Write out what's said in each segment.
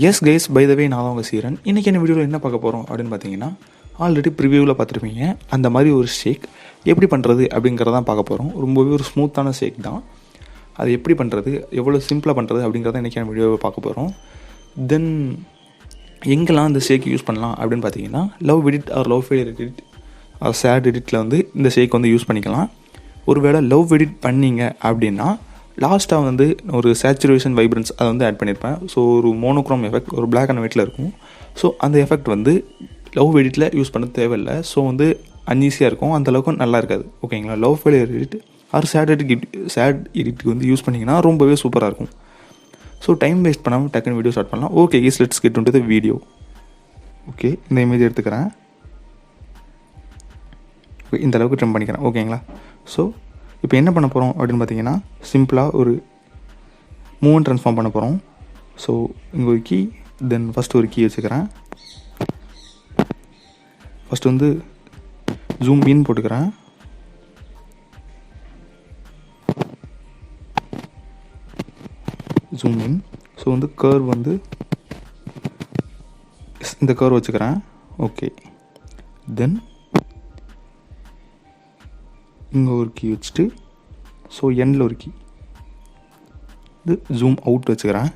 S guys, by the வே நான் தான் உங்கள் சீரன். இன்றைக்கி என்ன வீடியோவில் என்ன பார்க்க போகிறோம் அப்படின்னு பார்த்தீங்கன்னா, ஆல்ரெடி ப்ரிவியூவில் பார்த்துருப்பீங்க. அந்த மாதிரி ஒரு ஷேக் எப்படி பண்ணுறது அப்படிங்கிறதான் பார்க்க போகிறோம். ரொம்பவே ஒரு ஸ்மூத்தான ஷேக் தான். அது எப்படி பண்ணுறது, எவ்வளோ சிம்பிளாக பண்ணுறது அப்படிங்கிறத இன்றைக்கி வீடியோவை பார்க்க போகிறோம். தென் எங்கெல்லாம் இந்த ஷேக் யூஸ் பண்ணலாம் அப்படின்னு பார்த்தீங்கன்னா, love edit or love failure edit or sad எடிட்டில் வந்து இந்த ஷேக் வந்து யூஸ் பண்ணிக்கலாம். ஒருவேளை லவ் எடிட் பண்ணிங்க அப்படின்னா லாஸ்ட்டாக வந்து ஒரு சேச்சுரேஷன் வைப்ரன்ஸ் அதை வந்து ஆட் பண்ணியிருப்பேன். ஸோ ஒரு மோனோக்ரோம் எஃபெக்ட் ஒரு பிளாக் அண்ட் ஒயிட்டில் இருக்கும். ஸோ அந்த எஃபெக்ட் வந்து லவ் எடிட்டில் யூஸ் பண்ண தேவையில்லை. ஸோ வந்து அன்ஈஸியாக இருக்கும், அந்தளவுக்கு நல்லா இருக்காது. ஓகேங்களா? Love failure edit or sad எடிட்டுக்கு வந்து யூஸ் பண்ணிங்கன்னா ரொம்பவே சூப்பராக இருக்கும். ஸோ டைம் வேஸ்ட் பண்ணாமல் டக்குன்னு வீடியோ ஸ்டார்ட் பண்ணலாம். Okay guys, let's get into the video. Okay, இந்த இமேஜ் எடுத்துக்கிறேன். இந்த அளவுக்கு ட்ரிம் பண்ணிக்கிறேன். ஓகேங்களா? ஸோ இப்போ என்ன பண்ண போகிறோம் அப்படின்னு பார்த்தீங்கன்னா, சிம்பிளாக ஒரு மூவ் ட்ரான்ஸ்ஃபார்ம் பண்ண போகிறோம். ஸோ இங்கே ஒரு கீ, தென் ஃபஸ்ட்டு ஒரு கீ வச்சுக்கிறேன். ஃபஸ்ட்டு வந்து ஜூம் இன் போட்டுக்கிறேன். Zoom in. ஸோ வந்து கர்வ் வந்து இந்த கர்வ் வச்சுக்கிறேன். ஓகே, தென் இங்கே ஒரு கீ வச்சுட்டு, ஸோ எண்டில் ஒரு கீ இது ஜூம் அவுட் வச்சுக்கிறேன்.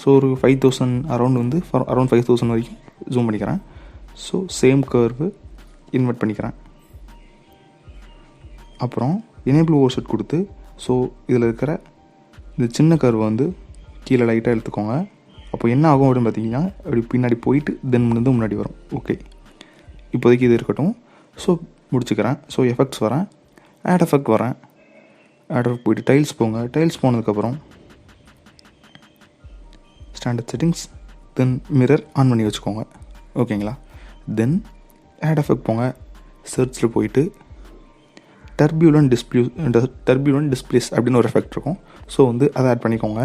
ஸோ ஒரு 5000 அரௌண்ட் வந்து அரௌண்ட் 5000 வரைக்கும் ஜூம் பண்ணிக்கிறேன். ஸோ சேம் கர்வு இன்வெர்ட் பண்ணிக்கிறேன். அப்புறம் எனேபிள் ஓவர் செட் கொடுத்து, ஸோ இதில் இருக்கிற இந்த சின்ன கர்வை வந்து கீழே லைட்டாக எடுத்துக்கோங்க. அப்போ என்ன ஆகும் அப்படின்னு பார்த்தீங்கன்னா, அப்படி பின்னாடி போயிட்டு தென் வந்து முன்னாடி வரும். ஓகே, இப்போதைக்கு இது இருக்கட்டும். ஸோ முடிச்சுக்கிறேன். ஸோ எஃபெக்ட்ஸ் வரேன், ஆட் எஃபெக்ட் வரேன். ஆட் எஃபெக்ட் போயிட்டு டைல்ஸ் போங்க. டைல்ஸ் போனதுக்கப்புறம் standard settings, then mirror on பண்ணி வச்சுக்கோங்க. ஓகேங்களா? தென் ஆட் எஃபெக்ட் போங்க. சர்ச்சில் போயிட்டு டர்பியூலன்ட் டிஸ்பிளேஸ் அப்படின்னு ஒரு எஃபெக்ட் இருக்கும். ஸோ வந்து அதை ஆட் பண்ணிக்கோங்க.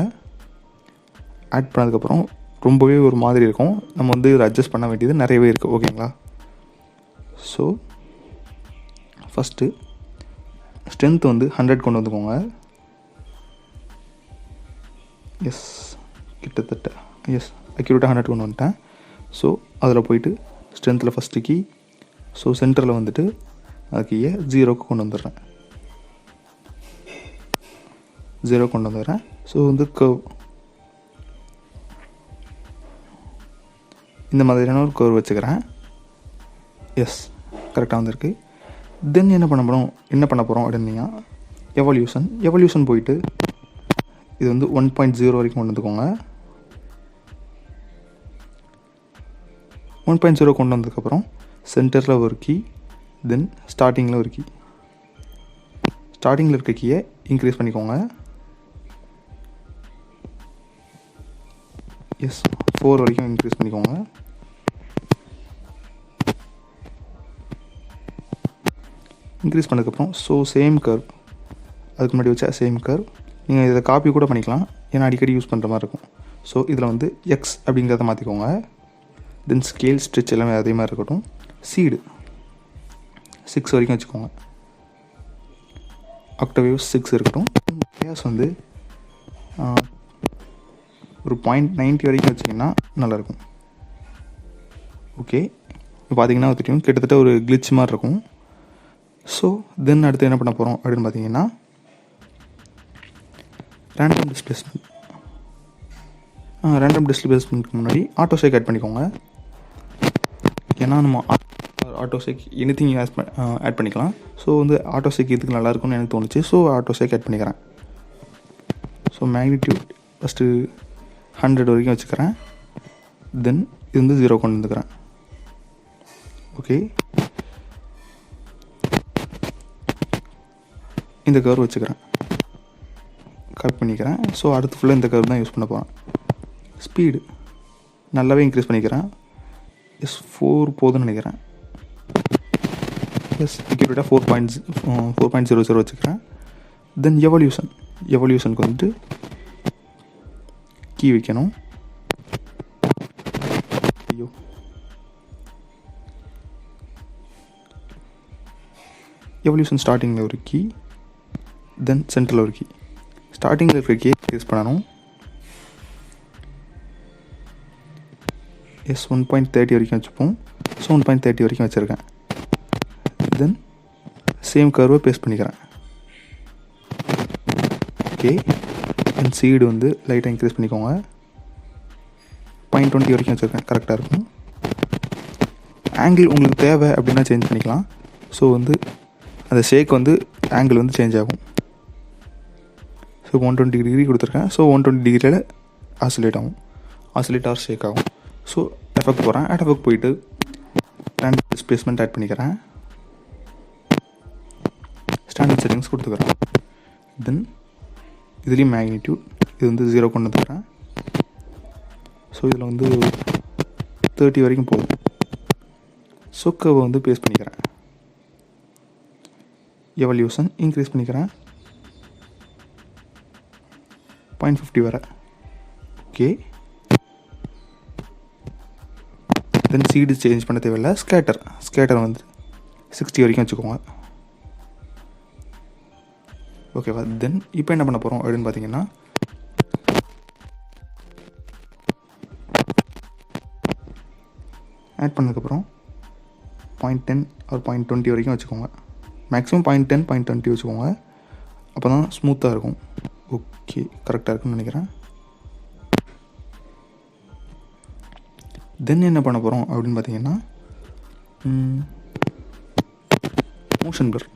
ஆட் பண்ணதுக்கப்புறம் ரொம்பவே ஒரு மாதிரி இருக்கும். நம்ம வந்து இதை அட்ஜஸ்ட் பண்ண வேண்டியது நிறையவே இருக்குது. ஓகேங்களா? ஸோ ஃபஸ்ட்டு ஸ்ட்ரென்த் வந்து 100 கொண்டு வந்துக்கோங்க. எஸ், கிட்டத்தட்ட எஸ் அக்யூரேட்டாக 100 கொண்டு வந்துட்டேன். ஸோ அதில் போயிட்டு ஸ்ட்ரென்த்தில் ஃபஸ்ட்டு கீ, ஸோ சென்டரில் வந்துட்டு அது கீயை 0க்கு கொண்டு வந்துடுறேன். 0 கொண்டு வந்துடுறேன். ஸோ வந்து கர்வ் இந்த மாதிரியான ஒரு கர்வ் வச்சுக்கிறேன். எஸ், கரெக்டாக வந்திருக்கு. தென் என்ன பண்ண போகிறோம் அப்படின்னா, எவல்யூஷன் போயிட்டு இது வந்து 1.0 வரைக்கும் கொண்டு வந்துக்கோங்க. 1.0 கொண்டு வந்ததுக்கப்புறம் சென்டரில் ஒரு கீ, தென் ஸ்டார்டிங்கில் ஒரு கீ. ஸ்டார்டிங்கில் இருக்க கீயை இன்க்ரீஸ் பண்ணிக்கோங்க. எஸ், 4 வரைக்கும் இன்க்ரீஸ் பண்ணிக்கோங்க. இன்க்ரீஸ் பண்ணதுக்கப்புறம் ஸோ சேம் கர்வ், அதுக்கு முன்னாடி வச்சா சேம் கர்வ். நீங்கள் இதை காப்பி கூட பண்ணிக்கலாம், ஏன்னா அடிக்கடி யூஸ் பண்ணுற மாதிரி இருக்கும். ஸோ இதில் வந்து எக்ஸ் அப்படிங்கிறத மாற்றிக்கோங்க. தென் ஸ்கேல், ஸ்ட்ரிச் எல்லாமே அதே மாதிரி இருக்கட்டும். சீடு 6 வரைக்கும் வச்சுக்கோங்க. ஆக்டவேவ் 6 இருக்கட்டும். கேஸ் வந்து ஒரு 0.90 வரைக்கும் வச்சிங்கன்னா நல்லாயிருக்கும். ஓகே, இப்போ பார்த்தீங்கன்னா தெரியும், கிட்டத்தட்ட ஒரு கிளிச் மாதிரி இருக்கும். ஸோ தென் அடுத்து என்ன பண்ண போகிறோம் அப்படின்னு பார்த்தீங்கன்னா, ரேண்டம் டிஸ்பிளேஸ்மெண்ட்க்கு முன்னாடி ஆட்டோ ஷேக் ஆட் பண்ணிக்கோங்க. ஏன்னா நம்ம ஆட்டோ ஷேக் எனிதிங் ஆட் பண்ணிக்கலாம். ஸோ வந்து ஆட்டோ ஷேக் இதுக்கு நல்லாயிருக்கும்னு எனக்கு தோணுச்சு. ஸோ ஆட்டோ ஷேக் ஆட் பண்ணிக்கிறேன். ஸோ மேக்னிடியூட் ஃபஸ்ட்டு 100 வரைக்கும் வச்சுக்கிறேன். தென் இது வந்து 0 கொண்டு வந்துக்கிறேன். ஓகே, இந்த கர்வ் வச்சுக்கிறேன், கட் பண்ணிக்கிறேன். ஸோ அடுத்து ஃபுல்லாக இந்த கர்வ் தான் யூஸ் பண்ண போகிறேன். ஸ்பீடு நல்லாவே இன்க்ரீஸ் பண்ணிக்கிறேன். எஸ், 4 போதும்னு நினைக்கிறேன். எஸ், அக்யூரேட்டாக 4.00 வச்சுக்கிறேன். தென் எவல்யூஷனுக்கு வந்துட்டு கீ வைக்கணும். ஐயோ, எவல்யூஷன் ஸ்டார்டிங்கில் ஒரு கீ, தென் சென்ட்ரல் ஒரு கீ. ஸ்டார்டிங்கில் இருக்கிற கீ ப்ரெஸ் பண்ணணும். எஸ் 1.30 வரைக்கும் வச்சுப்போம். ஸோ 1.30 வரைக்கும் வச்சுருக்கேன். தென் சேம் கர்வை பேஸ்ட் பண்ணிக்கிறேன். ஓகே. தென் சீடு வந்து லைட்டாக இன்க்ரீஸ் பண்ணிக்கோங்க. 0.20 வரைக்கும் வச்சுருக்கேன். கரெக்டாக இருக்கும். ஆங்கிள் உங்களுக்கு தேவை அப்படின்னா சேஞ்ச் பண்ணிக்கலாம். ஸோ வந்து அந்த ஷேக் வந்து ஆங்கிள் வந்து சேஞ்ச் ஆகும். ஸோ 120 டிகிரி கொடுத்துருக்கேன். ஸோ 120 டிகிரியில் ஆசிலேட் ஆகும். ஆசிலேட் ஆர் ஷேக் ஆகும். ஸோ எஃபெக்ட் போகிறேன். எஃபெக்ட் போயிட்டு ஸ்டாண்டர்ட் டிஸ்பிளேஸ்மெண்ட் ஆட் பண்ணிக்கிறேன். ஸ்டாண்டர்ட் செட்டிங்ஸ் கொடுத்துக்கிறேன். தென் இதுலேயும் மேக்னிடியூட் இது வந்து 0 கொண்டு வந்துக்கிறேன். ஸோ இதில் வந்து 30 வரைக்கும் போகும். ஸோ கர்வை வந்து பேஸ்ட் பண்ணிக்கிறேன். எவல்யூஷன் இன்க்ரீஸ் பண்ணிக்கிறேன் 0.50 வரை. ஓகே. தென் சீடு சேஞ்ச் பண்ண தேவையில்லை. ஸ்கேட்டர் வந்து 60 வரைக்கும் வச்சுக்கோங்க. ஓகேவா? தென் இப்போ என்ன பண்ண போகிறோம் அப்படின்னு பார்த்தீங்கன்னா ஆட் பண்ணதுக்கப்புறம் 0.10 ஒரு 0.20 வரைக்கும் வச்சுக்கோங்க. மேக்ஸிமம் 0.10 0.20 வச்சுக்கோங்க. அப்போ தான் ஸ்மூத்தாக இருக்கும். ஓகே, கரெக்டாக இருக்குன்னு நினைக்கிறேன். தென் என்ன பண்ண போகிறோம் அப்படின்னு பார்த்தீங்கன்னா motion blur.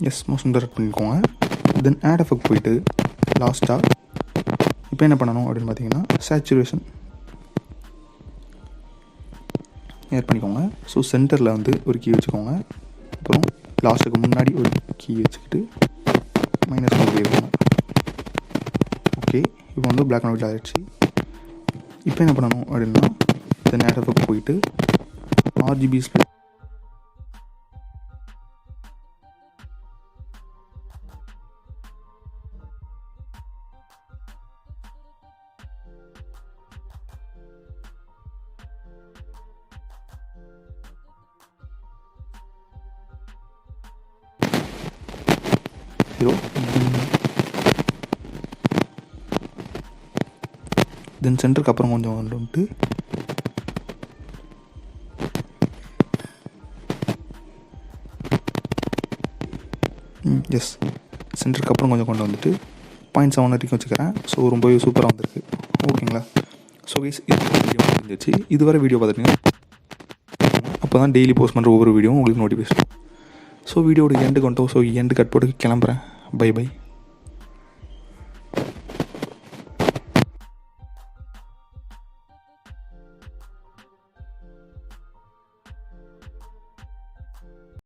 Yes, motion blur பண்ணிக்கோங்க. தென் ஆட் எஃபெக்ட் போயிட்டு லாஸ்ட்டாக இப்போ என்ன பண்ணணும் அப்படின்னு பார்த்தீங்கன்னா சேச்சுரேஷன் ஆட் பண்ணிக்கோங்க. ஸோ சென்டரில் வந்து ஒரு கீ வச்சுக்கோங்க. அப்புறம் லாஸ்ட்டுக்கு முன்னாடி ஒரு கீ வச்சுக்கிட்டு -1 வைக்கணும். ஓகே, இப்போ வந்து பிளாக் அண்ட் ஒயிட் ஆகிடுச்சு. இப்போ என்ன பண்ணணும் அப்படின்னா தென் ஆட் எஃபெக்ட் போயிட்டு RGB ஸ்ப்ளிட் தென் சென்டருக்கு அப்புறம் கொஞ்சம் வந்துட்டு எஸ் சென்டருக்கு அப்புறம் கொஞ்சம் கொண்டு வந்துட்டு 0.7 வரைக்கும் வச்சுக்கிறேன். ஸோ ரொம்பவே சூப்பராக வந்திருக்கு. ஓகேங்களா? ஸோ கைஸ், இது வீடியோ முடிஞ்சிச்சு. இதுவரை வீடியோ பார்த்துட்டீங்க. அப்போ தான் டெய்லி போஸ்ட் பண்ணுற ஒவ்வொரு வீடியோவும் உங்களுக்கு நோட்டிஃபிகேஷன். ஸோ வீடியோட எண்டுக்கு வந்துட்டோம். ஸோ எண்டு கட் போட்டு கிளம்புறேன். Bye by.